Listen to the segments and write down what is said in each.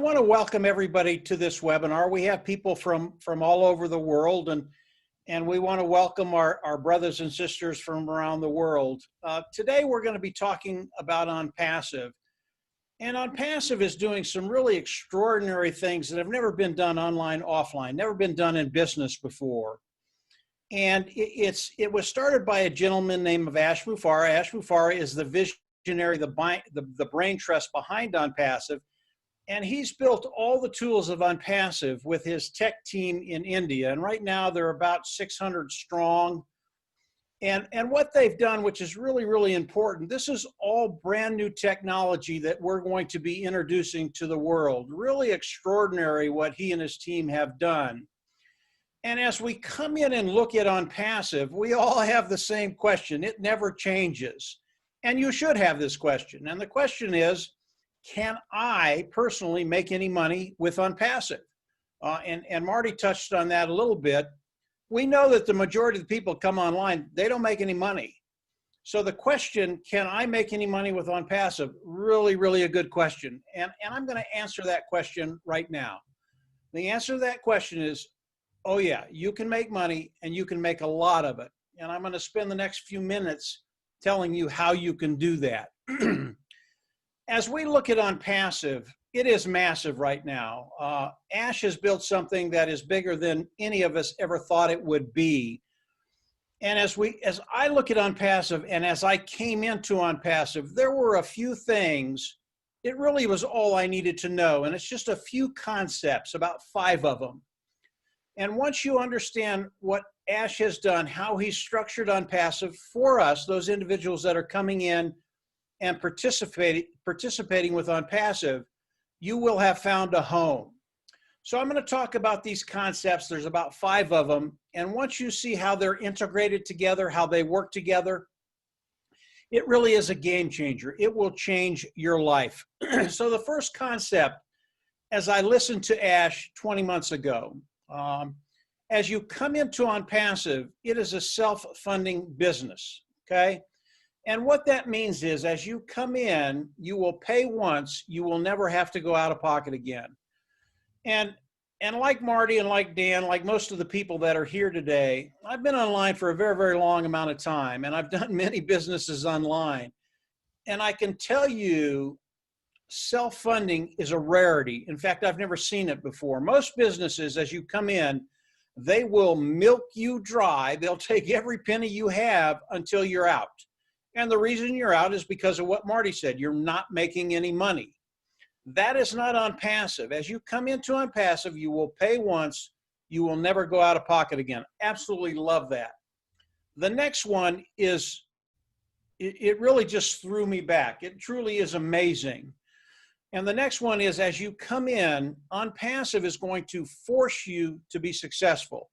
want to welcome everybody to this webinar. We have people from all over the world, and we want to welcome our brothers and sisters from around the world. Today we're going to be talking about ONPASSIVE. And ONPASSIVE is doing some really extraordinary things that have never been done online, offline, never been done in business before. And it was started by a gentleman named Mufareh. Mufareh is the visionary, the brain trust behind ONPASSIVE. And he's built all the tools of ONPASSIVE with his tech team in India. And right now they're about 600 strong. And what they've done, which is really, really important, this is all brand new technology that we're going to be introducing to the world. Really extraordinary what he and his team have done. And as we come in and look at ONPASSIVE, we all have the same question. It never changes. And you should have this question. And the question is, can I personally make any money with ONPASSIVE? And Marty touched on that a little bit. We know that the majority of the people come online, they don't make any money. So the question, can I make any money with ONPASSIVE? Really, really a good question. And I'm going to answer that question right now. The answer to that question is, oh yeah, you can make money and you can make a lot of it. And I'm going to spend the next few minutes telling you how you can do that. As we look at ONPASSIVE, it is massive right now. Ash has built something that is bigger than any of us ever thought it would be. And as I look at ONPASSIVE, and as I came into ONPASSIVE, there were a few things. It really was all I needed to know. And it's just a few concepts, about 5 of them. And once you understand what Ash has done, how he's structured ONPASSIVE for us, those individuals that are coming in and participating with ONPASSIVE, you will have found a home. So I'm going to talk about these concepts. There's about 5 of them. And once you see how they're integrated together, how they work together, it really is a game changer. It will change your life. So the first concept, as I listened to Ash 20 months ago, as you come into ONPASSIVE, it is a self-funding business, okay? And what that means is, as you come in, you will pay once, you will never have to go out of pocket again. And like Marty and like Dan, like most of the people that are here today, I've been online for a very, very long amount of time, and I've done many businesses online. And I can tell you, self-funding is a rarity. In fact, I've never seen it before. Most businesses, as you come in, they will milk you dry. They'll take every penny you have until you're out. And the reason you're out is because of what Marty said. You're not making any money. That is not ONPASSIVE. As you come into ONPASSIVE, you will pay once. You will never go out of pocket again. Absolutely love that. The next one is, it really just threw me back. It truly is amazing. And the next one is, as you come in, ONPASSIVE is going to force you to be successful.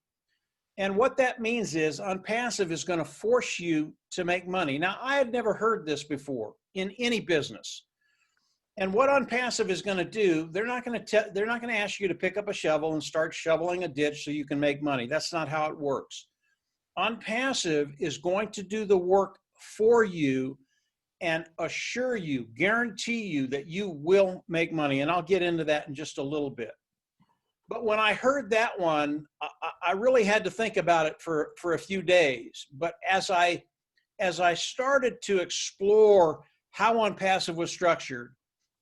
And what that means is ONPASSIVE is going to force you to make money. Now, I had never heard this before in any business. And what ONPASSIVE is going to do, they're not going to ask you to pick up a shovel and start shoveling a ditch so you can make money. That's not how it works. ONPASSIVE is going to do the work for you and assure you, guarantee you that you will make money. And I'll get into that in just a little bit. But when I heard that one, I really had to think about it for a few days. But as I started to explore how ONPASSIVE was structured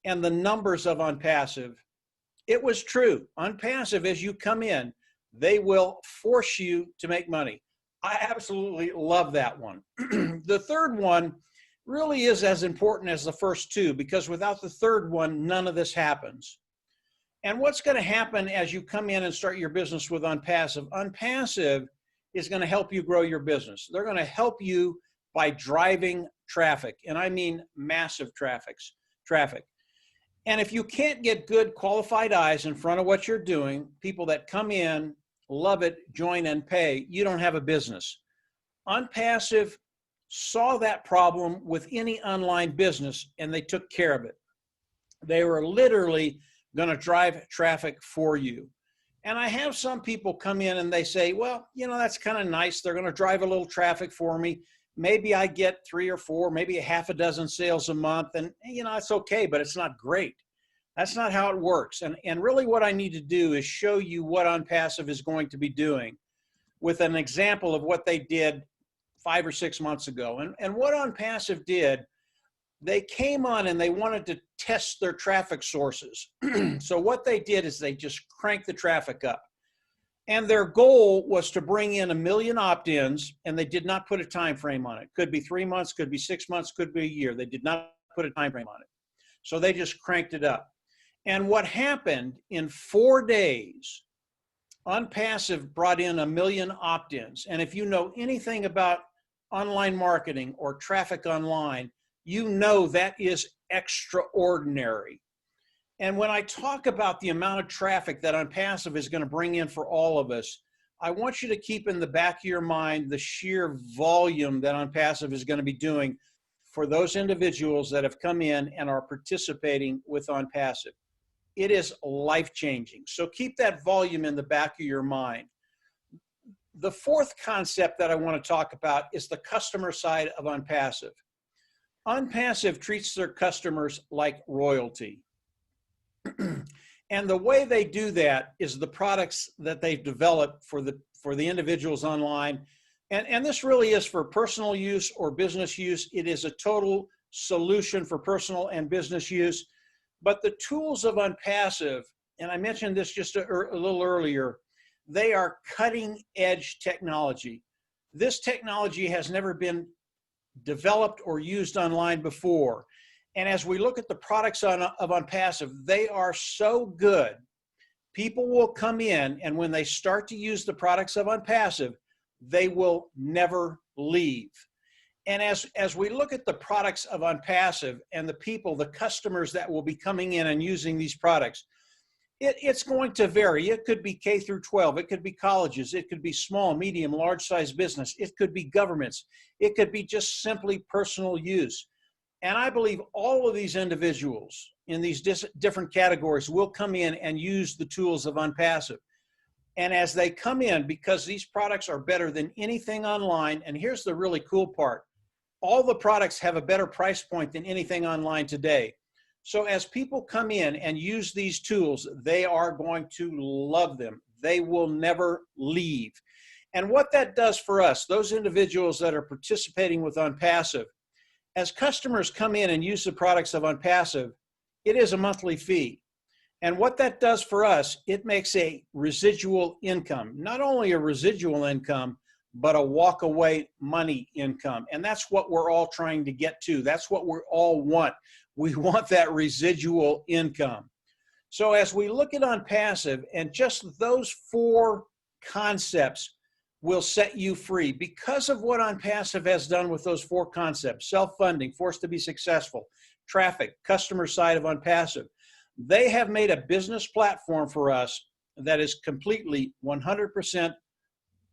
and the numbers of ONPASSIVE, it was true. ONPASSIVE, as you come in, they will force you to make money. I absolutely love that one. The third one really is as important as the first 2, because without the third one, none of this happens. And what's going to happen as you come in and start your business with ONPASSIVE? ONPASSIVE is going to help you grow your business. They're going to help you by driving traffic, and I mean massive traffic. And if you can't get good qualified eyes in front of what you're doing, people that come in, love it, join and pay, you don't have a business. ONPASSIVE saw that problem with any online business, and they took care of it. They were literally going to drive traffic for you. And I have some people come in and they say, well, you know, that's kind of nice. They're going to drive a little traffic for me. Maybe I get 3 or 4, maybe a half a dozen sales a month. And, you know, it's okay, but it's not great. That's not how it works. And really what I need to do is show you what ONPASSIVE is going to be doing with an example of what they did 5 or 6 months ago. And what ONPASSIVE did, they came on and they wanted to test their traffic sources. So what they did is they just cranked the traffic up. And their goal was to bring in 1 million opt-ins, and they did not put a time frame on it. Could be 3 months, could be 6 months, could be a year. They did not put a time frame on it. So they just cranked it up. And what happened in 4 days, ONPASSIVE brought in 1 million opt-ins. And if you know anything about online marketing or traffic online, you know that is extraordinary. And when I talk about the amount of traffic that ONPASSIVE is going to bring in for all of us, I want you to keep in the back of your mind the sheer volume that ONPASSIVE is going to be doing for those individuals that have come in and are participating with ONPASSIVE. It is life-changing. So keep that volume in the back of your mind. The fourth concept that I want to talk about is the customer side of ONPASSIVE. ONPASSIVE treats their customers like royalty. And the way they do that is the products that they've developed for the individuals online. And this really is for personal use or business use. It is a total solution for personal and business use. But the tools of ONPASSIVE, and I mentioned this just a little earlier, they are cutting edge technology. This technology has never been developed or used online before. And as we look at the products of ONPASSIVE, they are so good. People will come in, and when they start to use the products of ONPASSIVE, they will never leave. And as we look at the products of ONPASSIVE and the people, the customers that will be coming in and using these products, it's going to vary. It could be K through 12. It could be colleges. It could be small, medium, large size business. It could be governments. It could be just simply personal use. And I believe all of these individuals in these different categories will come in and use the tools of ONPASSIVE. And as they come in, because these products are better than anything online, and here's the really cool part, all the products have a better price point than anything online today. So as people come in and use these tools, they are going to love them. They will never leave. And what that does for us, those individuals that are participating with ONPASSIVE, as customers come in and use the products of ONPASSIVE, it is a monthly fee. And what that does for us, it makes a residual income, not only a residual income, but a walk away money income. And that's what we're all trying to get to. That's what we all want. We want that residual income. So as we look at ONPASSIVE, and just those 4 concepts will set you free because of what ONPASSIVE has done with those 4 concepts: self-funding, forced to be successful, traffic, customer side of ONPASSIVE. They have made a business platform for us that is completely 100%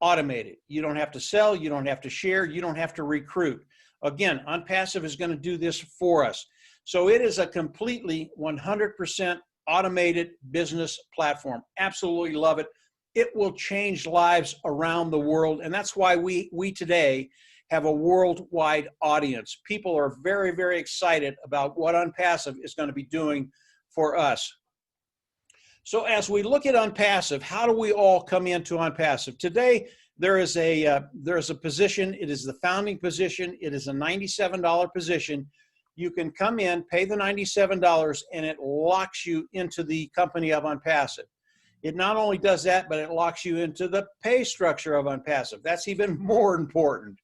automated. You don't have to sell, you don't have to share, you don't have to recruit. Again, ONPASSIVE is going to do this for us. So it is a completely 100% automated business platform. Absolutely love it. It will change lives around the world. And that's why we today have a worldwide audience. People are very, very excited about what ONPASSIVE is going to be doing for us. So as we look at ONPASSIVE, how do we all come into ONPASSIVE? Today, there is a position. It is the founding position. It is a $97 position. You can come in, pay the $97, and it locks you into the company of ONPASSIVE. It not only does that, but it locks you into the pay structure of ONPASSIVE. That's even more important.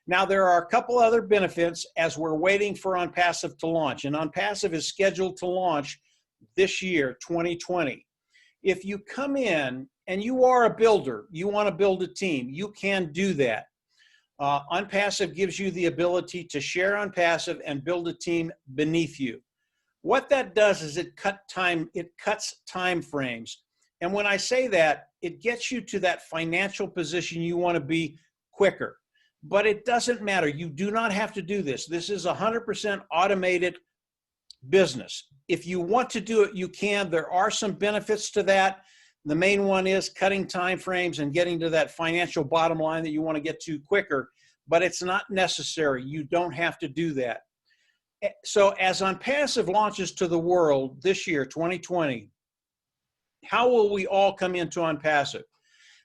Now, there are a couple other benefits as we're waiting for ONPASSIVE to launch. And ONPASSIVE is scheduled to launch this year, 2020. If you come in and you are a builder, you want to build a team, you can do that. ONPASSIVE gives you the ability to share ONPASSIVE and build a team beneath you. What that does is it cuts time frames. And when I say that, it gets you to that financial position you want to be quicker. But it doesn't matter. You do not have to do this. This is 100% automated business. If you want to do it, you can. There are some benefits to that. The main one is cutting time frames and getting to that financial bottom line that you want to get to quicker, but it's not necessary. You don't have to do that. So as ONPASSIVE launches to the world this year, 2020, how will we all come into ONPASSIVE?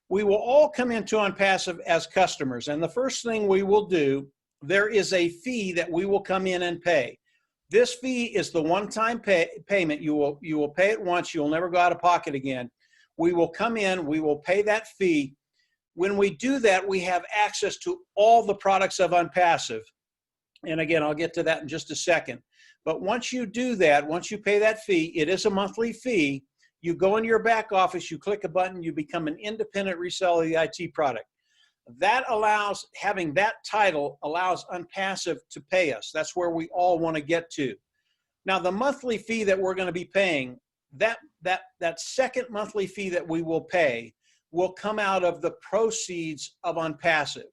We will all come into ONPASSIVE as customers. And the first thing we will do, there is a fee that we will come in and pay. This fee is the one-time payment. You will pay it once. You'll never go out of pocket again. We will come in. We will pay that fee. When we do that, we have access to all the products of ONPASSIVE. And again, I'll get to that in just a second. But once you do that, once you pay that fee, it is a monthly fee. You go in your back office, you click a button, you become an independent reseller of the IT product. That allows, having that title allows ONPASSIVE to pay us. That's where we all want to get to. Now, the monthly fee that we're going to be paying, that second monthly fee that we will pay will come out of the proceeds of ONPASSIVE.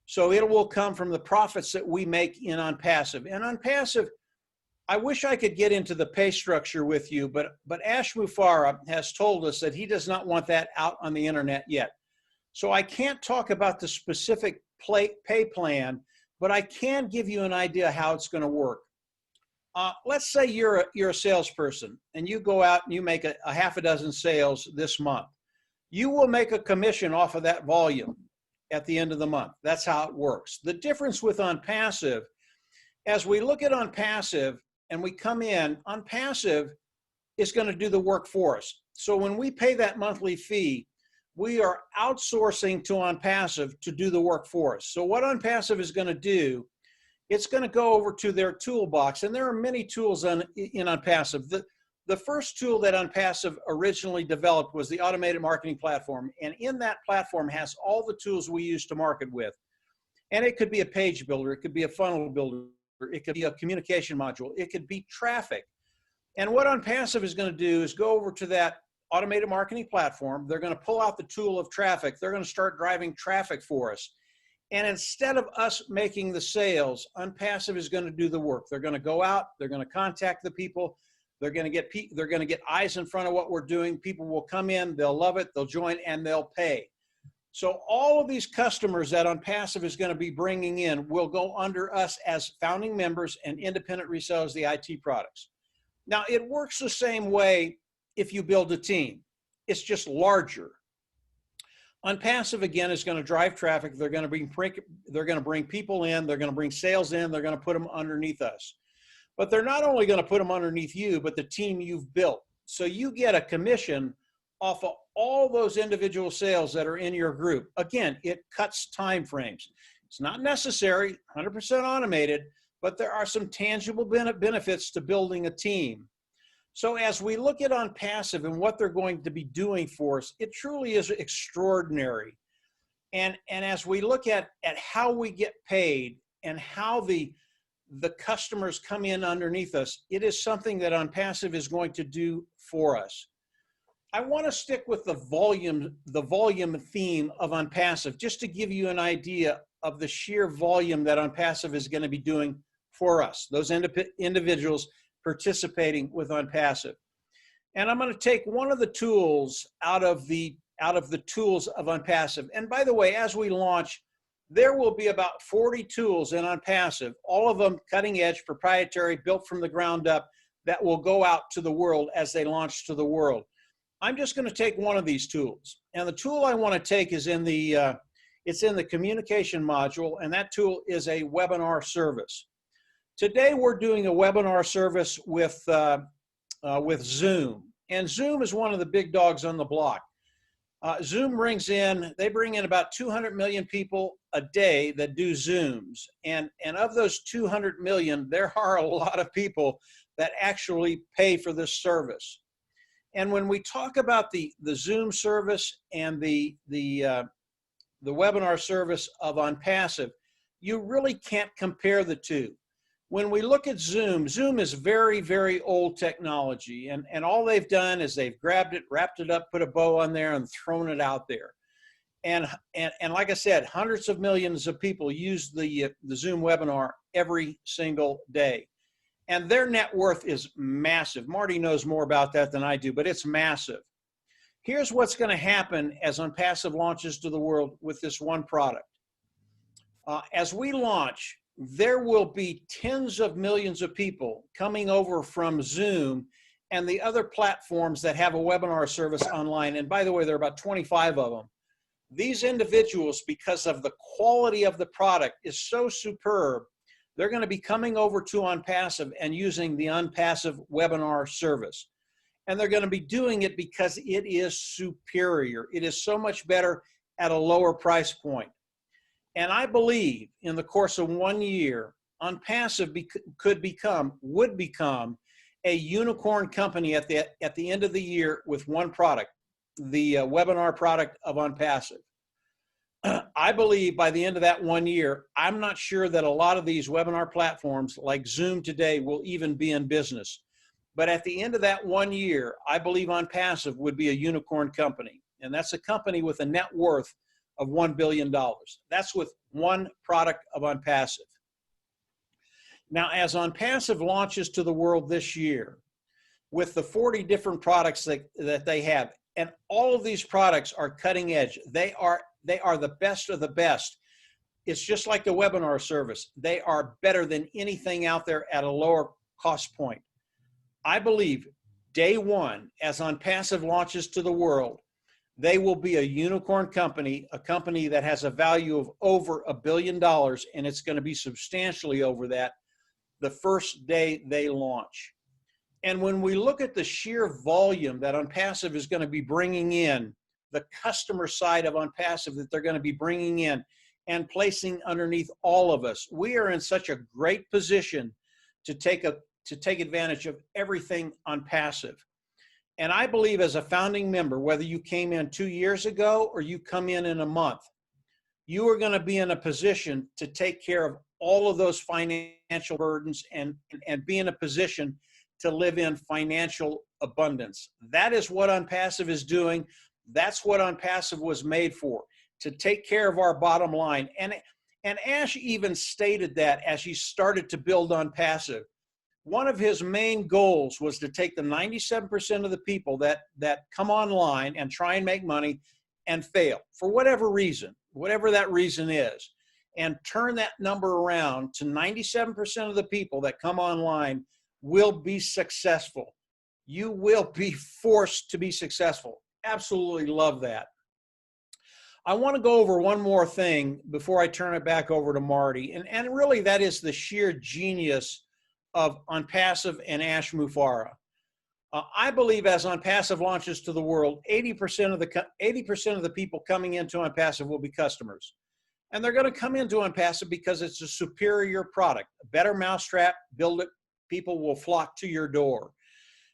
So it will come from the profits that we make in ONPASSIVE. And ONPASSIVE, I wish I could get into the pay structure with you, but Ash Mufareh has told us that he does not want that out on the internet yet. So I can't talk about the specific pay plan, but I can give you an idea how it's going to work. Let's say you're a salesperson and you go out and you make a half a dozen sales this month. You will make a commission off of that volume at the end of the month. That's how it works. The difference with ONPASSIVE, as we look at ONPASSIVE and we come in, ONPASSIVE is going to do the work for us. So when we pay that monthly fee, we are outsourcing to ONPASSIVE to do the work for us. So what ONPASSIVE is going to do, it's going to go over to their toolbox, and there are many tools in ONPASSIVE. The first tool that ONPASSIVE originally developed was the automated marketing platform, and in that platform has all the tools we use to market with. And it could be a page builder, it could be a funnel builder, it could be a communication module, it could be traffic. And what ONPASSIVE is going to do is go over to that automated marketing platform. They're going to pull out the tool of traffic. They're going to start driving traffic for us. And instead of us making the sales, ONPASSIVE is going to do the work. They're going to go out, they're going to contact the people, they're going to get eyes in front of what we're doing. People will come in, they'll love it, they'll join, and they'll pay. So all of these customers that ONPASSIVE is going to be bringing in will go under us as founding members and independent resellers of the IT products. Now, it works the same way if you build a team. It's just larger. ONPASSIVE, again, is going to drive traffic. They're going to bring people in. They're going to bring sales in. They're going to put them underneath us. But they're not only going to put them underneath you, but the team you've built. So you get a commission off of all those individual sales that are in your group. Again, it cuts time frames. It's not necessary, 100% automated, but there are some tangible benefits to building a team. So as we look at ONPASSIVE and what they're going to be doing for us, it truly is extraordinary. And as we look at how we get paid and how the customers come in underneath us, it is something that ONPASSIVE is going to do for us. I want to stick with the volume theme of ONPASSIVE, just to give you an idea of the sheer volume that ONPASSIVE is going to be doing for us, those individuals participating with ONPASSIVE. And I'm going to take one of the tools out of the tools of ONPASSIVE. And by the way, as we launch, there will be about 40 tools in ONPASSIVE, all of them cutting edge, proprietary, built from the ground up, that will go out to the world as they launch to the world. I'm just going to take one of these tools. And the tool I want to take is it's in the communication module, and that tool is a webinar service. Today, we're doing a webinar service with Zoom. And Zoom is one of the big dogs on the block. Zoom they bring in about 200 million people a day that do Zooms. And of those 200 million, there are a lot of people that actually pay for this service. And when we talk about the Zoom service and the webinar service of ONPASSIVE, you really can't compare the two. When we look at Zoom, Zoom is very, very old technology, and all they've done is they've grabbed it, wrapped it up, put a bow on there, and thrown it out there. And like I said, hundreds of millions of people use the Zoom webinar every single day. And their net worth is massive. Marty knows more about that than I do, but it's massive. Here's what's going to happen as ONPASSIVE launches to the world with this one product. As we launch, there will be tens of millions of people coming over from Zoom and the other platforms that have a webinar service online. And by the way, there are about 25 of them. These individuals, because of the quality of the product is so superb, they're going to be coming over to ONPASSIVE and using the ONPASSIVE webinar service. And they're going to be doing it because it is superior. It is so much better at a lower price point. And I believe in the course of 1 year, ONPASSIVE would become a unicorn company at the end of the year with one product, the webinar product of ONPASSIVE. I believe by the end of that 1 year, I'm not sure that a lot of these webinar platforms like Zoom today will even be in business. But at the end of that 1 year, I believe ONPASSIVE would be a unicorn company. And that's a company with a net worth of $1 billion. That's with one product of ONPASSIVE. Now, as ONPASSIVE launches to the world this year, with the 40 different products that they have, and all of these products are cutting edge. They are the best of the best. It's just like the webinar service. They are better than anything out there at a lower cost point. I believe day one, as ONPASSIVE launches to the world, they will be a unicorn company, a company that has a value of over $1 billion, and it's going to be substantially over that the first day they launch. And when we look at the sheer volume that ONPASSIVE is going to be bringing in, the customer side of ONPASSIVE that they're going to be bringing in and placing underneath all of us, we are in such a great position to take advantage of everything ONPASSIVE. And I believe as a founding member, whether you came in 2 years ago or you come in a month, you are going to be in a position to take care of all of those financial burdens and be in a position to live in financial abundance. That is what ONPASSIVE is doing. That's what ONPASSIVE was made for, to take care of our bottom line. And Ash even stated that as he started to build ONPASSIVE. One of his main goals was to take the 97% of the people that come online and try and make money and fail for whatever reason, whatever that reason is, and turn that number around to 97% of the people that come online will be successful. You will be forced to be successful. Absolutely love that. I want to go over one more thing before I turn it back over to Marty, and really that is the sheer genius of ONPASSIVE and Ash Mufareh. I believe as ONPASSIVE launches to the world, 80% of the people coming into ONPASSIVE will be customers. And they're going to come into ONPASSIVE because it's a superior product, a better mousetrap, build it, people will flock to your door.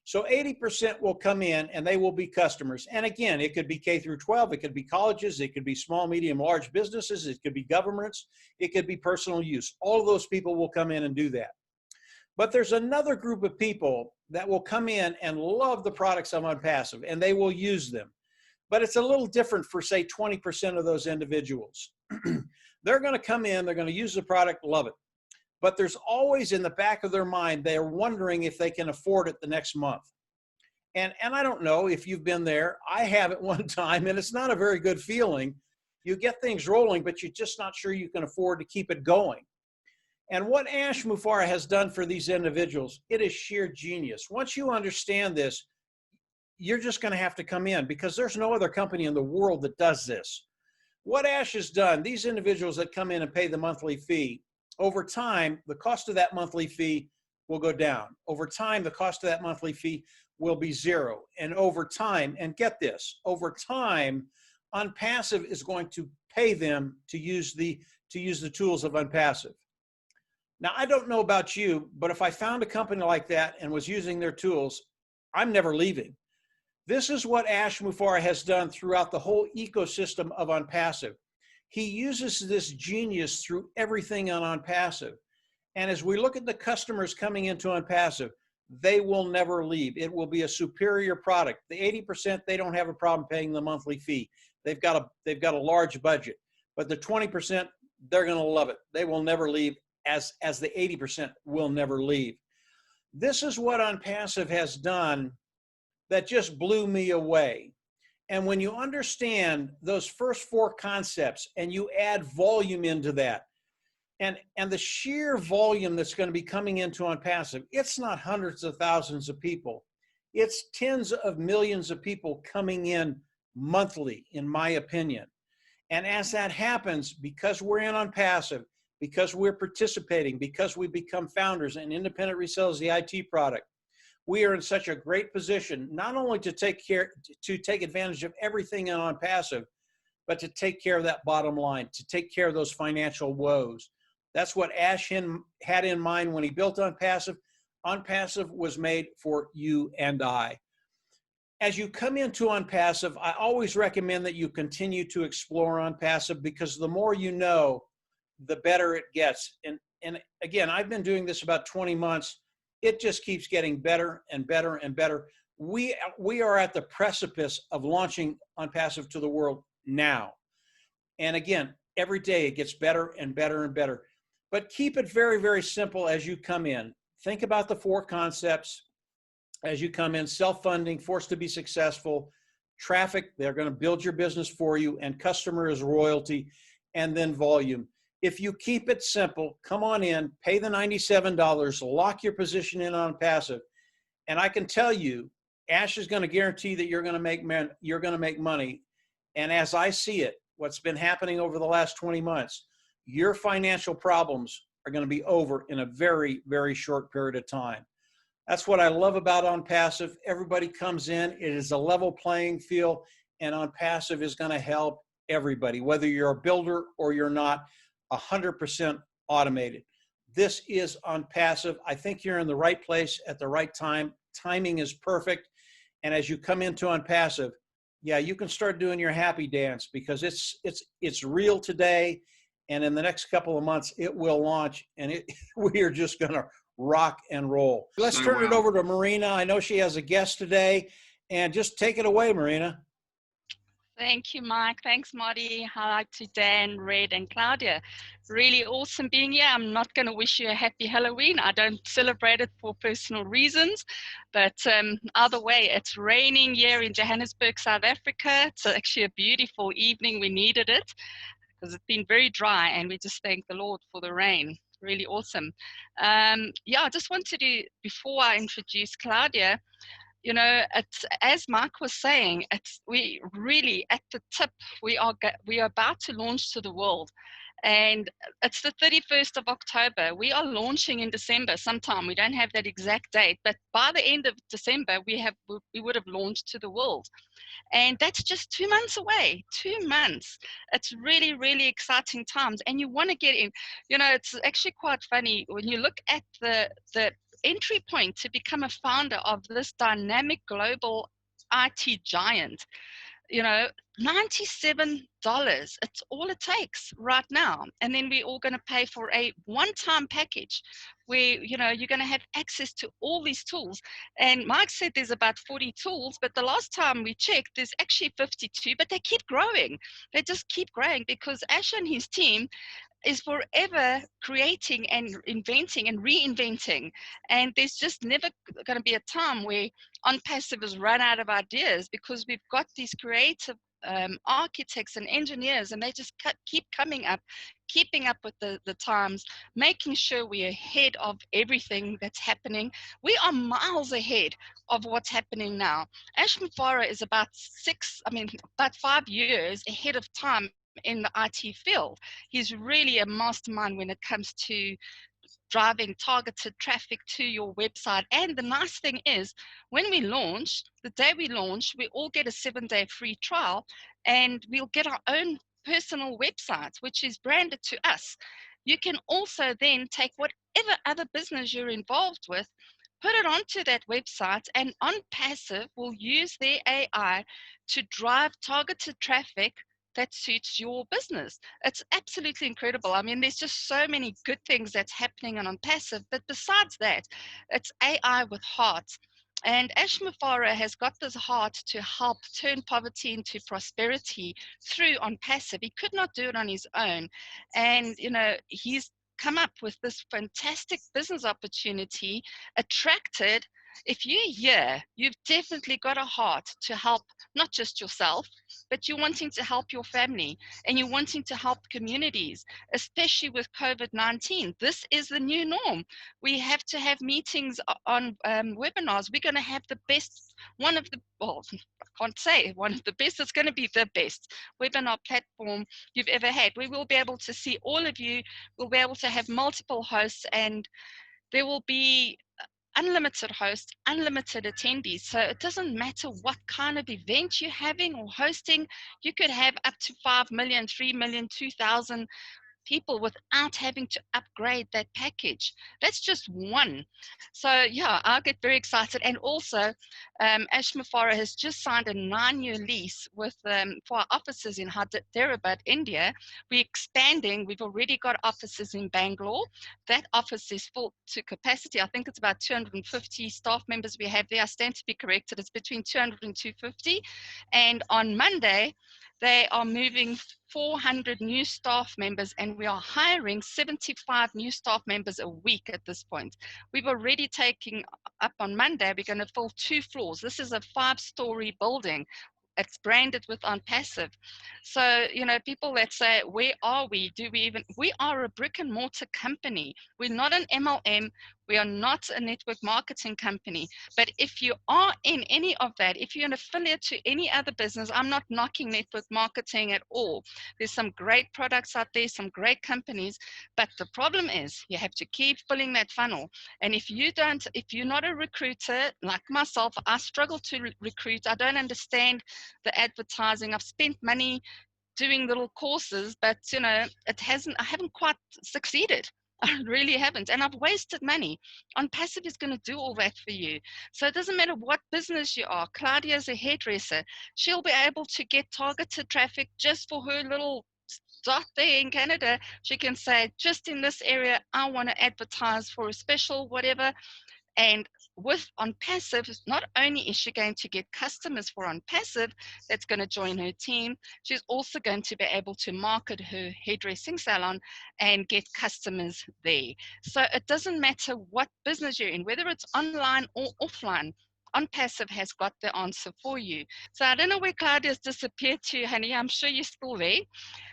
So 80% will come in and they will be customers. And again, it could be K through 12, it could be colleges, it could be small, medium, large businesses, it could be governments, it could be personal use. All of those people will come in and do that. But there's another group of people that will come in and love the products of ONPASSIVE and they will use them. But it's a little different for, say, 20% of those individuals. They're going to come in, they're going to use the product, love it. But there's always in the back of their mind, they're wondering if they can afford it the next month. And I don't know if you've been there. I have at one time, and it's not a very good feeling. You get things rolling, but you're just not sure you can afford to keep it going. And what Ash Mufareh has done for these individuals, it is sheer genius. Once you understand this, you're just going to have to come in because there's no other company in the world that does this. What Ash has done, these individuals that come in and pay the monthly fee, over time, the cost of that monthly fee will go down. Over time, the cost of that monthly fee will be zero. And over time, and get this, over time, ONPASSIVE is going to pay them to use the tools of ONPASSIVE. Now, I don't know about you, but if I found a company like that and was using their tools, I'm never leaving. This is what Ash Mufareh has done throughout the whole ecosystem of ONPASSIVE. He uses this genius through everything on ONPASSIVE. And as we look at the customers coming into ONPASSIVE, they will never leave. It will be a superior product. The 80%, they don't have a problem paying the monthly fee. They've got a large budget. But the 20%, they're going to love it. They will never leave, as the 80% will never leave. This is what ONPASSIVE has done that just blew me away. And when you understand those first four concepts and you add volume into that, And the sheer volume that's going to be coming into OnPassive, it's not hundreds of thousands of people. It's tens of millions of people coming in monthly, in my opinion. And as that happens, because we're in OnPassive, because we're participating, because we become founders and independent resellers of the IT product, we are in such a great position, not only to take advantage of everything in OnPassive, but to take care of that bottom line, to take care of those financial woes. That's what Ash had in mind when he built OnPassive. OnPassive was made for you and I. As you come into OnPassive, I always recommend that you continue to explore OnPassive, because the more you know, the better it gets. And again, I've been doing this about 20 months. It just keeps getting better and better and better. We are at the precipice of launching OnPassive to the world now. And again, every day it gets better and better and better. But keep it very, very simple as you come in. Think about the 4 concepts as you come in: self-funding, forced to be successful, traffic, they're going to build your business for you, and customer is royalty, and then volume. If you keep it simple, come on in, pay the $97, lock your position in OnPassive, and I can tell you, Ash is going to guarantee that you're going to make money. And as I see it, what's been happening over the last 20 months, your financial problems are going to be over in a very, very short period of time. That's what I love about OnPassive. Everybody comes in, it is a level playing field, and OnPassive is going to help everybody, whether you're a builder or you're not, 100% automated. This is OnPassive. I think you're in the right place at the right time. Timing is perfect. And as you come into OnPassive, yeah, you can start doing your happy dance, because it's real today, and in the next couple of months it will launch, and we are just going to rock and roll. Let's turn it over to Marina. I know she has a guest today, and just take it away, Marina. Thank you, Mike. Thanks, Marty. Hi to Dan, Red, and Claudia. Really awesome being here. I'm not going to wish you a happy Halloween. I don't celebrate it for personal reasons, but either way, it's raining here in Johannesburg, South Africa. It's actually a beautiful evening. We needed it because it's been very dry, and we just thank the Lord for the rain. Really awesome. Yeah, I just wanted to, before I introduce Claudia, you know, it's, as Mike was saying, we really at the tip. We are about to launch to the world, and it's the 31st of October. We are launching in December sometime. We don't have that exact date, but by the end of December, we would have launched to the world. And that's just 2 months away. 2 months. It's really, really exciting times, and you want to get in. You know, it's actually quite funny when you look at the entry point to become a founder of this dynamic global IT giant. You know, $97, it's all it takes right now. And then we're all going to pay for a one-time package where, you know, you're going to have access to all these tools. And Mike said there's about 40 tools, but the last time we checked, there's actually 52, but they keep growing. They just keep growing because Ash and his team is forever creating and inventing and reinventing. And there's just never going to be a time where OnPassive has run out of ideas, because we've got these creative architects and engineers, and they just keep coming up, keeping up with the times, making sure we're ahead of everything that's happening. We are miles ahead of what's happening now. Ash Mufareh is about 5 years ahead of time in the IT field. He's really a mastermind when it comes to driving targeted traffic to your website. And the nice thing is, when we launch, the day we launch, we all get a 7-day free trial, and we'll get our own personal website, which is branded to us. You can also then take whatever other business you're involved with, put it onto that website, and OnPassive will use their AI to drive targeted traffic that suits your business. It's absolutely incredible. I mean, there's just so many good things that's happening on OnPassive, but besides that, it's AI with heart. And Ash Mufareh has got this heart to help turn poverty into prosperity through OnPassive. He could not do it on his own. And, you know, he's come up with this fantastic business opportunity, attracted if you're here, you've definitely got a heart to help not just yourself, but you're wanting to help your family and you're wanting to help communities, especially with COVID-19. This is the new norm. We have to have meetings on webinars. We're going to have the best, one of the, well, I can't say one of the best, it's going to be the best webinar platform you've ever had. We will be able to see all of you. We'll be able to have multiple hosts, and there will be unlimited hosts, unlimited attendees. So it doesn't matter what kind of event you're having or hosting. You could have up to 5 million, 3 million, 2,000 people without having to upgrade that package. That's just one. So yeah, I'll get very excited. And also, Mufareh has just signed a 9-year lease with for our offices in Hyderabad, India. We're expanding. We've already got offices in Bangalore. That office is full to capacity. I think it's about 250 staff members we have there. I stand to be corrected. It's between 200 and 250. And on Monday, they are moving 400 new staff members, and we are hiring 75 new staff members a week at this point. We've already taken up on Monday, we're going to fill 2 floors. This is a 5-story building. It's branded with ONPASSIVE. So, you know, people that say, where are we? Do we even, we are a brick and mortar company. We're not an MLM. We are not a network marketing company. But if you are in any of that, if you're an affiliate to any other business, I'm not knocking network marketing at all. There's some great products out there, some great companies, but the problem is you have to keep filling that funnel. And if you don't, if you're not a recruiter like myself, I struggle to recruit. I don't understand the advertising. I've spent money doing little courses, but you know, I haven't quite succeeded. I really haven't, and I've wasted money. ONPASSIVE is going to do all that for you. So it doesn't matter what business you are. Claudia's a hairdresser. She'll be able to get targeted traffic just for her little dot there in Canada. She can say, just in this area, I want to advertise for a special, whatever. And with ONPASSIVE, not only is she going to get customers for ONPASSIVE that's going to join her team, she's also going to be able to market her hairdressing salon and get customers there. So it doesn't matter what business you're in, whether it's online or offline, ONPASSIVE has got the answer for you. So I don't know where Claudia's disappeared to, honey. I'm sure you're still there.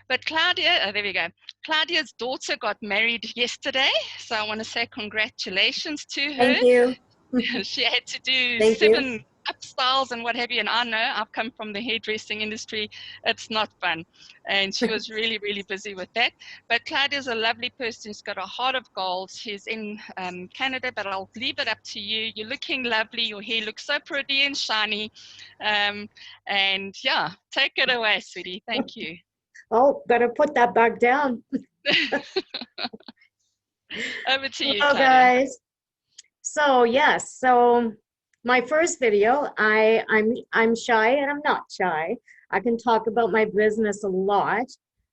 But Claudia, oh, there we go. Claudia's daughter got married yesterday. So I want to say congratulations to her. Thank you. She had to do Thank you. 7 upstyles and what have you. And I know I've come from the hairdressing industry. It's not fun. And she was really, really busy with that. But Claudia's a lovely person. She's got a heart of gold. She's in Canada, but I'll leave it up to you. You're looking lovely. Your hair looks so pretty and shiny. And yeah, take it away, sweetie. Thank you. Oh, gotta put that back down. Over to you, Hello, Claudia. guys. So yes, so my first video, I'm shy and I'm not shy. I can talk about my business a lot.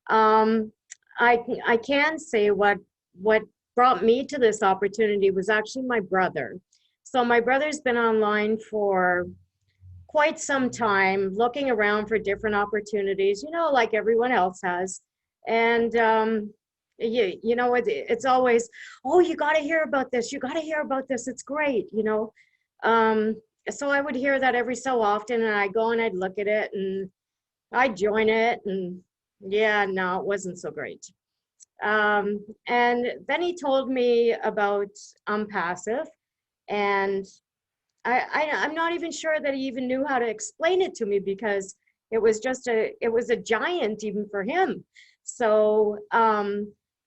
I can say what brought me to this opportunity was actually my brother. So my brother's been online for quite some time, looking around for different opportunities, you know, like everyone else has. And you know, it's always, oh, you got to hear about this. You got to hear about this. It's great, you know. So I would hear that every so often, and I'd go and I'd look at it and I'd join it, and yeah, no, it wasn't so great. And then he told me about ONPASSIVE, and I'm not even sure that he even knew how to explain it to me, because it was a giant even for him. So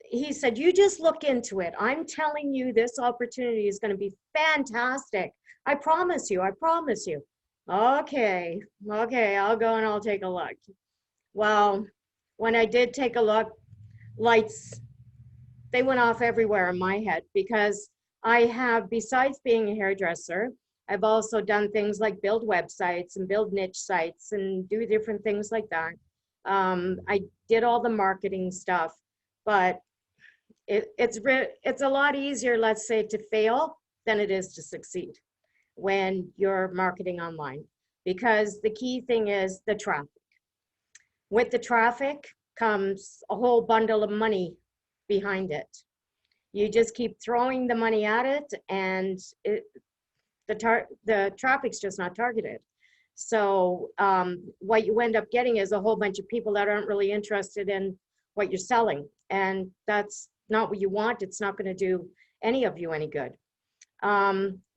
he said, you just look into it. I'm telling you, this opportunity is going to be fantastic. I promise you, I promise you. Okay, I'll go and I'll take a look. Well, when I did take a look, lights, they went off everywhere in my head, because I have, besides being a hairdresser, I've also done things like build websites and build niche sites and do different things like that. I did all the marketing stuff, but it's a lot easier, let's say, to fail than it is to succeed when you're marketing online, because the key thing is the traffic. With the traffic comes a whole bundle of money behind it. You just keep throwing the money at it, and the traffic's just not targeted. So what you end up getting is a whole bunch of people that aren't really interested in what you're selling. And that's not what you want. It's not going to do any of you any good.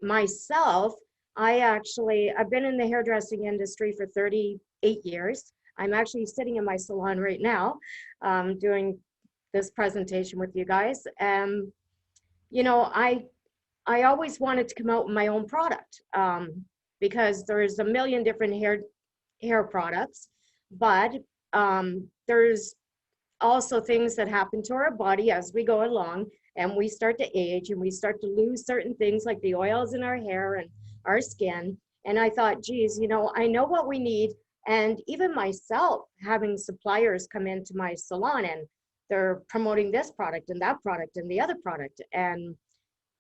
Myself, I've been in the hairdressing industry for 38 years. I'm actually sitting in my salon right now, doing this presentation with you guys. You know, I always wanted to come out with my own product, because there's a million different hair products, but there's also things that happen to our body as we go along, and we start to age and we start to lose certain things like the oils in our hair and our skin. And I thought, geez, you know, I know what we need. And even myself, having suppliers come into my salon and they're promoting this product and that product and the other product. And,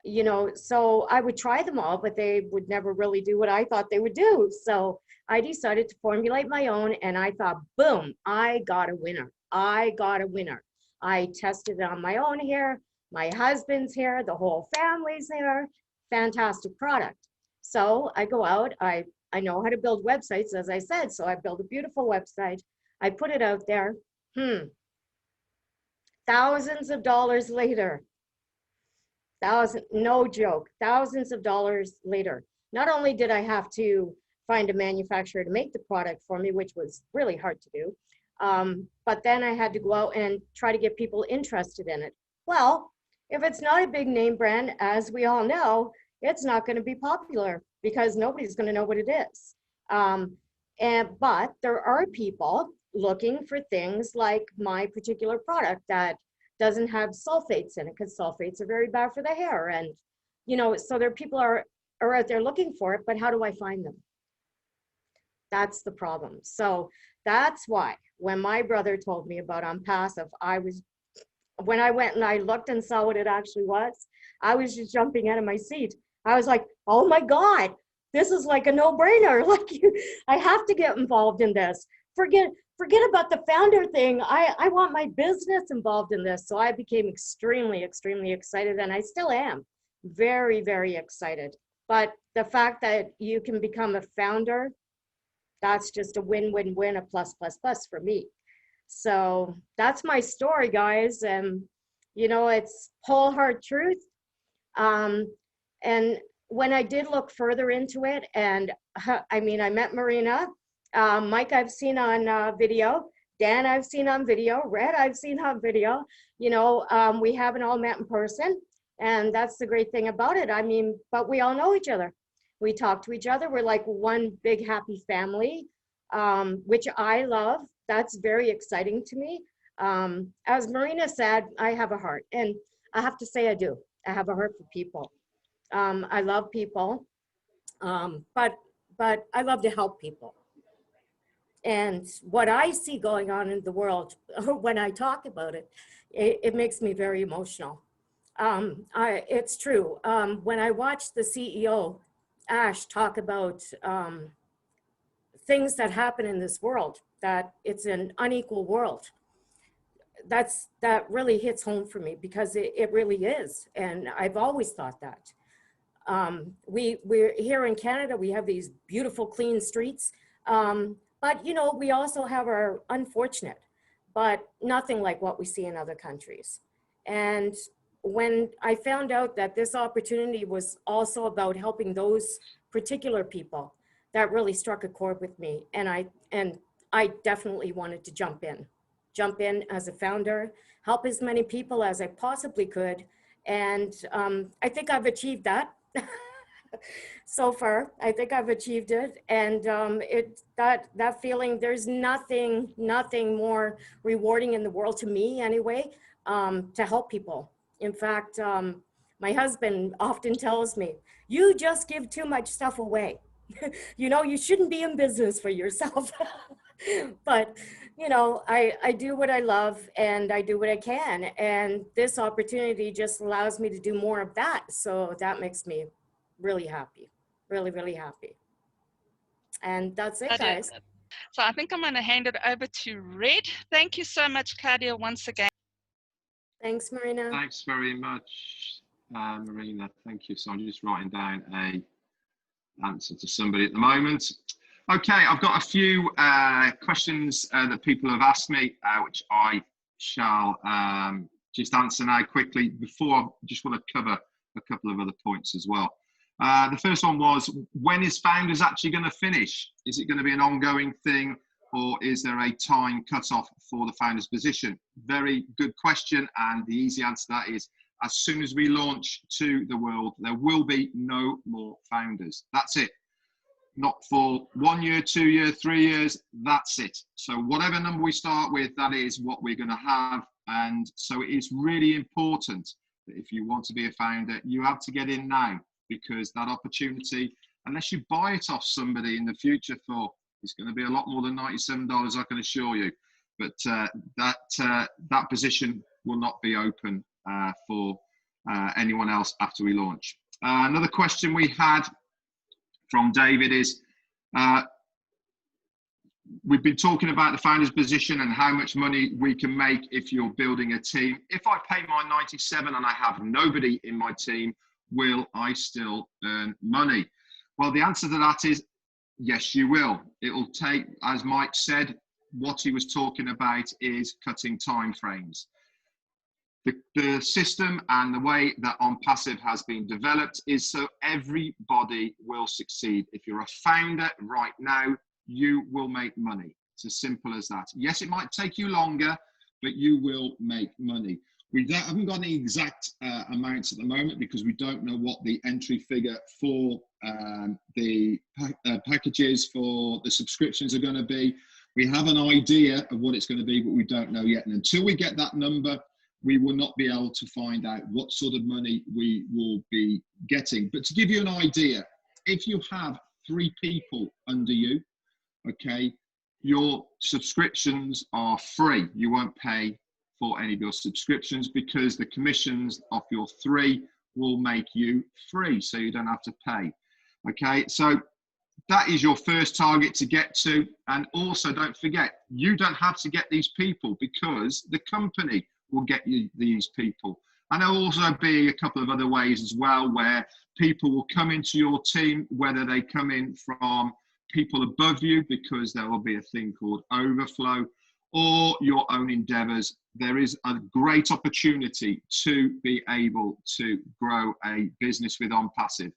you know, so I would try them all, but they would never really do what I thought they would do. So I decided to formulate my own, and I thought, boom, I got a winner. I got a winner. I tested it on my own hair, my husband's hair, the whole family's hair. Fantastic product. So I go out, I know how to build websites, as I said, so I built a beautiful website. I put it out there. Thousands of dollars later, no joke, thousands of dollars later. Not only did I have to find a manufacturer to make the product for me, which was really hard to do, but then I had to go out and try to get people interested in it. Well, if it's not a big name brand, as we all know, it's not going to be popular because nobody's going to know what it is. But there are people looking for things like my particular product that doesn't have sulfates in it, because sulfates are very bad for the hair. And, you know, so there are people are out there looking for it, but how do I find them? That's the problem. So that's why when my brother told me about ONPASSIVE, when I went and I looked and saw what it actually was, I was just jumping out of my seat. I was like, oh my God, this is like a no-brainer. Like, I have to get involved in this. Forget about the founder thing. I want my business involved in this. So I became extremely, extremely excited, and I still am very, very excited. But the fact that you can become a founder, that's just a win-win-win, a plus, plus, plus for me. So that's my story, guys. And, you know, it's whole hard truth. And when I did look further into it, and I mean, I met Marina, Mike I've seen on video, Dan I've seen on video, Red I've seen on video, you know, we haven't all met in person, and that's the great thing about it. I mean, but we all know each other. We talk to each other. We're like one big happy family, which I love. That's very exciting to me. As Marina said, I have a heart, and I have to say I do. I have a heart for people. I love people, but I love to help people. And what I see going on in the world, when I talk about it, it makes me very emotional. It's true. When I watch the CEO, Ash, talk about things that happen in this world, that it's an unequal world, that really hits home for me, because it really is. And I've always thought that. We're here in Canada, we have these beautiful clean streets, but you know, we also have our unfortunate, but nothing like what we see in other countries. And when I found out that this opportunity was also about helping those particular people, that really struck a chord with me. And I definitely wanted to jump in as a founder, help as many people as I possibly could. And I think I've achieved that. So far, I think I've achieved it. And that feeling, there's nothing more rewarding in the world, to me anyway, to help people. In fact, my husband often tells me, you just give too much stuff away. You know, you shouldn't be in business for yourself. But, you know, I do what I love, and I do what I can. And this opportunity just allows me to do more of that. So that makes me really happy, really, really happy. And that's it, guys. So I think I'm going to hand it over to Red. Thank you so much, Claudia, once again. Thanks, Marina. Thanks very much, Marina. Thank you. So I'm just writing down a answer to somebody at the moment. Okay, I've got a few questions that people have asked me, which I shall just answer now quickly. Before, I just want to cover a couple of other points as well. The first one was, when is Founders actually going to finish? Is it going to be an ongoing thing, or is there a time cutoff for the Founders position? Very good question, and the easy answer to that is, as soon as we launch to the world, there will be no more Founders. That's it. Not for 1 year, 2 years, 3 years, that's it. So whatever number we start with, that is what we're going to have. And so it is really important that if you want to be a founder, you have to get in now, because that opportunity, unless you buy it off somebody in the future for, it's going to be a lot more than $97, I can assure you. But that position will not be open for anyone else after we launch. Another question we had from David is, we've been talking about the founder's position and how much money we can make if you're building a team. If I pay my 97 and I have nobody in my team, will I still earn money? Well, the answer to that is yes, you will. It will take, as Mike said, what he was talking about is cutting time frames. The system and the way that ONPASSIVE has been developed is so everybody will succeed. If you're a founder right now, you will make money. It's as simple as that. Yes, it might take you longer, but you will make money. We haven't got any exact amounts at the moment, because we don't know what the entry figure for the packages for the subscriptions are going to be. We have an idea of what it's going to be, but we don't know yet. And until we get that number, we will not be able to find out what sort of money we will be getting. But to give you an idea, if you have 3 people under you, okay, your subscriptions are free. You won't pay for any of your subscriptions, because the commissions of your 3 will make you free, so you don't have to pay. Okay, so that is your first target to get to. And also, don't forget, you don't have to get these people, because the company will get you these people. And there'll also be a couple of other ways as well, where people will come into your team, whether they come in from people above you, because there will be a thing called overflow, or your own endeavors. There is a great opportunity to be able to grow a business with ONPASSIVE.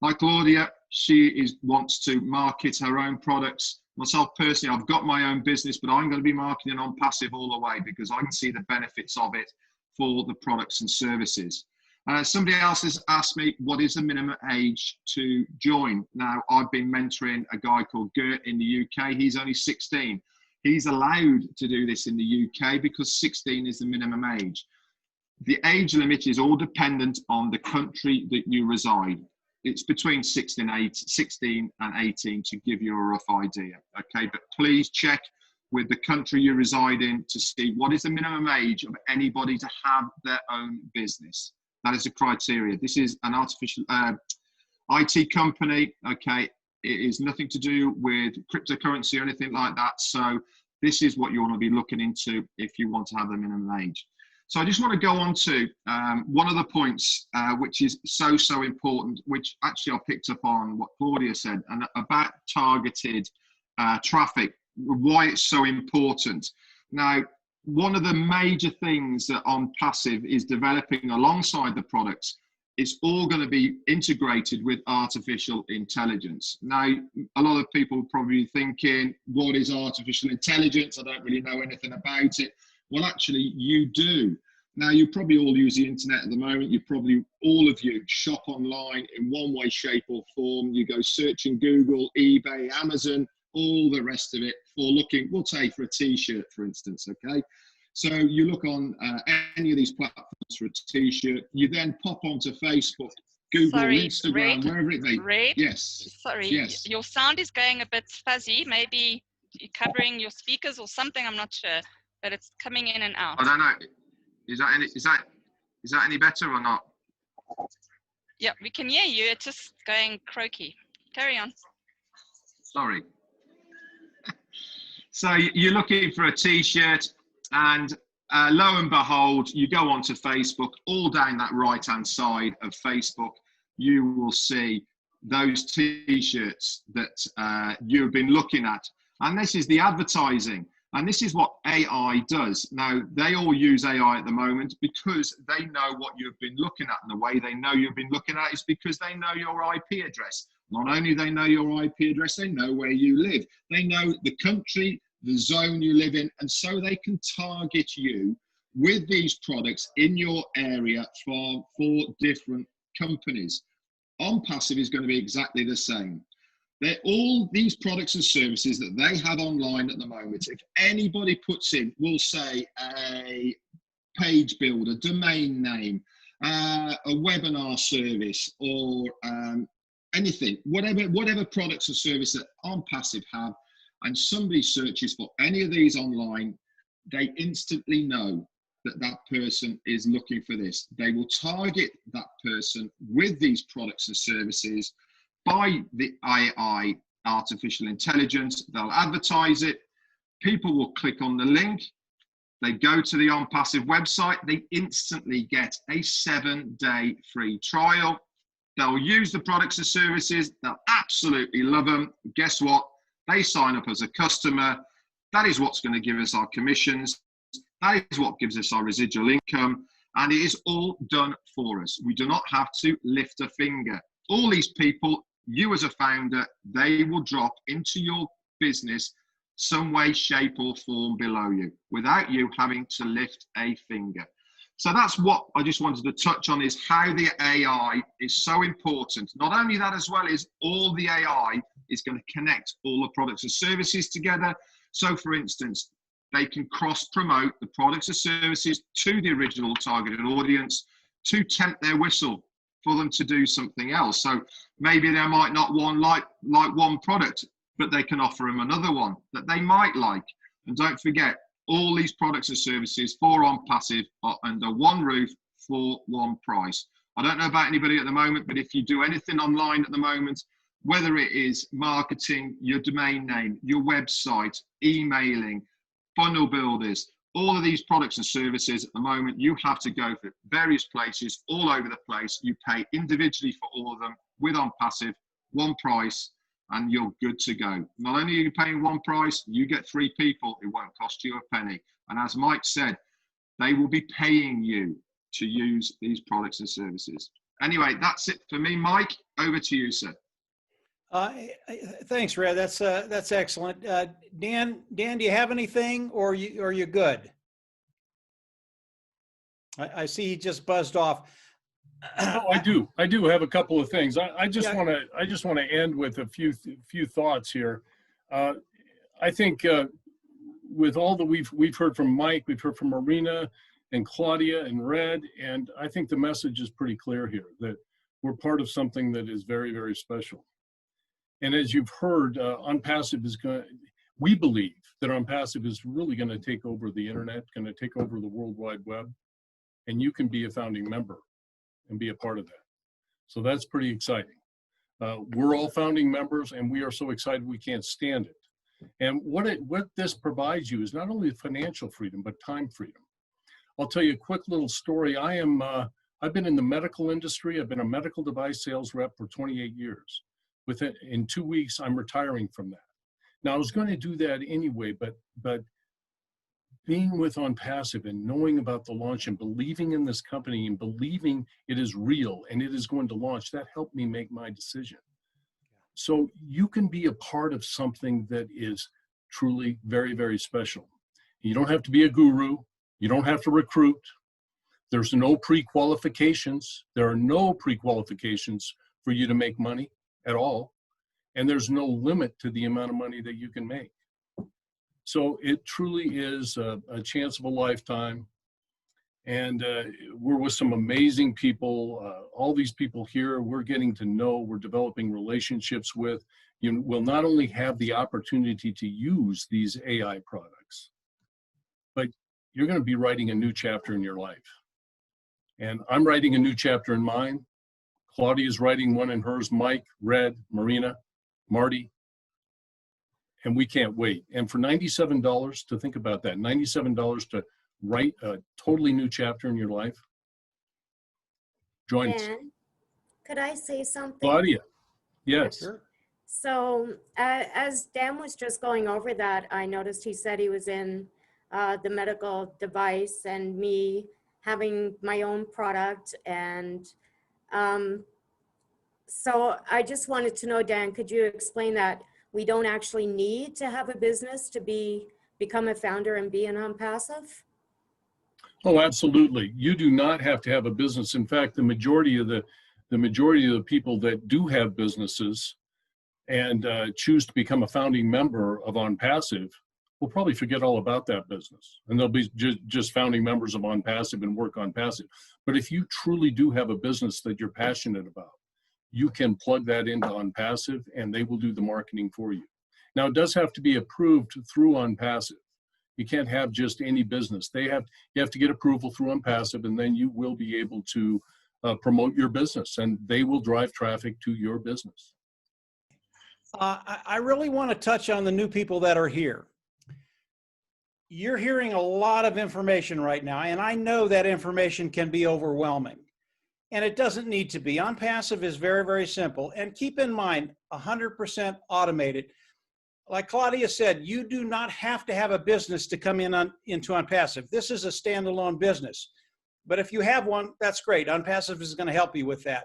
Like Claudia, she wants to market her own products. Myself personally, I've got my own business, but I'm going to be marketing ONPASSIVE all the way, because I can see the benefits of it for the products and services. Somebody else has asked me, what is the minimum age to join? Now, I've been mentoring a guy called Gert in the UK. He's only 16. He's allowed to do this in the UK because 16 is the minimum age. The age limit is all dependent on the country that you reside. It's between 16 and 18 to give you a rough idea. Okay, but please check with the country you reside in to see what is the minimum age of anybody to have their own business. That is the criteria. This is an artificial IT company. Okay, it is nothing to do with cryptocurrency or anything like that. So this is what you want to be looking into if you want to have the minimum age. So I just want to go on to one of the points which is so important, which actually I picked up on what Claudia said, and about targeted traffic, why it's so important. Now, one of the major things that ONPASSIVE is developing alongside the products, it's all going to be integrated with artificial intelligence. Now, a lot of people are probably thinking, what is artificial intelligence? I don't really know anything about it. Well, actually, you do. Now, you probably all use the internet at the moment. You probably, all of you, shop online in one way, shape or form. You go searching Google, eBay, Amazon, all the rest of it for looking, we'll say for a t-shirt, for instance, okay? So you look on any of these platforms for a t-shirt, you then pop onto Facebook, Google, Instagram, Red, wherever it may be. Red, yes. Sorry, yes. Your sound is going a bit fuzzy. Maybe you're covering your speakers or something, I'm not sure, but it's coming in and out. I don't know. Is that any better or not? Yeah, we can hear you. It's just going croaky. Carry on. Sorry. So you're looking for a t-shirt, and lo and behold, you go onto Facebook. All down that right-hand side of Facebook, you will see those t-shirts that you've been looking at. And this is the advertising. And this is what AI does. Now, they all use AI at the moment because they know what you've been looking at. And the way they know you've been looking at is because they know your IP address. Not only they know your IP address, they know where you live. They know the country, the zone you live in, and so they can target you with these products in your area for different companies. ONPASSIVE is going to be exactly the same. They're all these products and services that they have online at the moment. If anybody puts in, we'll say a page builder, domain name, a webinar service, or anything, whatever products or service that ONPASSIVE have, and somebody searches for any of these online, they instantly know that that person is looking for this. They will target that person with these products and services by the AI, artificial intelligence. They'll advertise it. People will click on the link. They go to the ONPASSIVE website. They instantly get a 7-day free trial. They'll use the products and services. They'll absolutely love them. Guess what? They sign up as a customer. That is what's going to give us our commissions. That is what gives us our residual income. And it is all done for us. We do not have to lift a finger. All these people, you as a founder, they will drop into your business some way, shape or form below you without you having to lift a finger. So that's what I just wanted to touch on, is how the AI is so important. Not only that, as well as all the AI is going to connect all the products and services together. So for instance, they can cross promote the products and services to the original targeted audience to tempt their whistle for them to do something else. So maybe they might not like one product, but they can offer them another one that they might like. And don't forget, all these products and services for ONPASSIVE are under one roof for one price. I don't know about anybody at the moment, but if you do anything online at the moment, whether it is marketing, your domain name, your website, emailing, funnel builders, all of these products and services at the moment, you have to go for various places all over the place. You pay individually for all of them with ONPASSIVE, one price, and you're good to go. Not only are you paying one price, you get 3 people. It won't cost you a penny. And as Mike said, they will be paying you to use these products and services. Anyway, that's it for me. Mike, over to you, sir. Thanks, Red. That's excellent. Dan, do you have anything, or are you good? I see he just buzzed off. Oh, I do have a couple of things. I just want to end with a few thoughts here. I think with all that we've heard from Mike, we've heard from Marina and Claudia and Red, and I think the message is pretty clear here that we're part of something that is very, very special. And as you've heard, ONPASSIVE is going. We believe that ONPASSIVE is really going to take over the internet, going to take over the World Wide Web, and you can be a founding member and be a part of that. So that's pretty exciting. We're all founding members, and we are so excited we can't stand it. And what this provides you is not only financial freedom, but time freedom. I'll tell you a quick little story. I've been in the medical industry. I've been a medical device sales rep for 28 years. In 2 weeks, I'm retiring from that. Now, I was going to do that anyway, but being with ONPASSIVE and knowing about the launch and believing in this company and believing it is real and it is going to launch, that helped me make my decision. So you can be a part of something that is truly very, very special. You don't have to be a guru. You don't have to recruit. There's no pre-qualifications. There are no pre-qualifications for you to make money at all. And there's no limit to the amount of money that you can make. So it truly is a chance of a lifetime. And we're with some amazing people. All these people here, we're getting to know, we're developing relationships with. You will not only have the opportunity to use these AI products, but you're going to be writing a new chapter in your life. And I'm writing a new chapter in mine. Claudia's writing one in hers, Mike, Red, Marina, Marty. And we can't wait. And for $97, to think about that, $97 to write a totally new chapter in your life. Join us. Could I say something? Claudia. Yes. Sure. So as Dan was just going over that, I noticed he said he was in the medical device, and me having my own product. And so I just wanted to know, Dan, could you explain that we don't actually need to have a business to become a founder and be an ONPASSIVE? Oh, absolutely. You do not have to have a business. In fact, the majority of the people that do have businesses and choose to become a founding member of ONPASSIVE will probably forget all about that business, and they'll be just founding members of ONPASSIVE and work ONPASSIVE. But if you truly do have a business that you're passionate about, you can plug that into ONPASSIVE and they will do the marketing for you. Now, it does have to be approved through ONPASSIVE. You can't have just any business. You have to get approval through ONPASSIVE, and then you will be able to promote your business, and they will drive traffic to your business. I really want to touch on the new people that are here. You're hearing a lot of information right now, and I know that information can be overwhelming, and it doesn't need to be. ONPASSIVE is very, very simple, and keep in mind, 100% automated. Like Claudia said, you do not have to have a business to come into ONPASSIVE. This is a standalone business, but if you have one, that's great. ONPASSIVE is going to help you with that.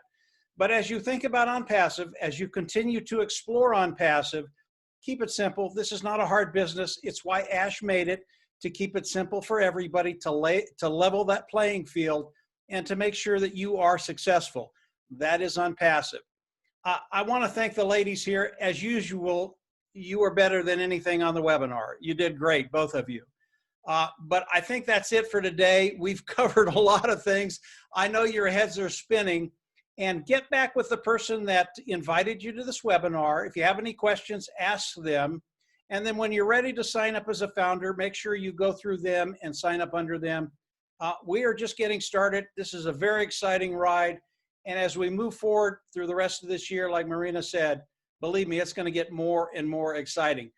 But as you think about ONPASSIVE, as you continue to explore ONPASSIVE, keep it simple. This is not a hard business. It's why Ash made it, to keep it simple for everybody, to level that playing field, and to make sure that you are successful. That is ONPASSIVE. I want to thank the ladies here. As usual, you were better than anything on the webinar. You did great, both of you. But I think that's it for today. We've covered a lot of things. I know your heads are spinning. And get back with the person that invited you to this webinar. If you have any questions, ask them. And then when you're ready to sign up as a founder, make sure you go through them and sign up under them. We are just getting started. This is a very exciting ride. And as we move forward through the rest of this year, like Marina said, believe me, it's going to get more and more exciting.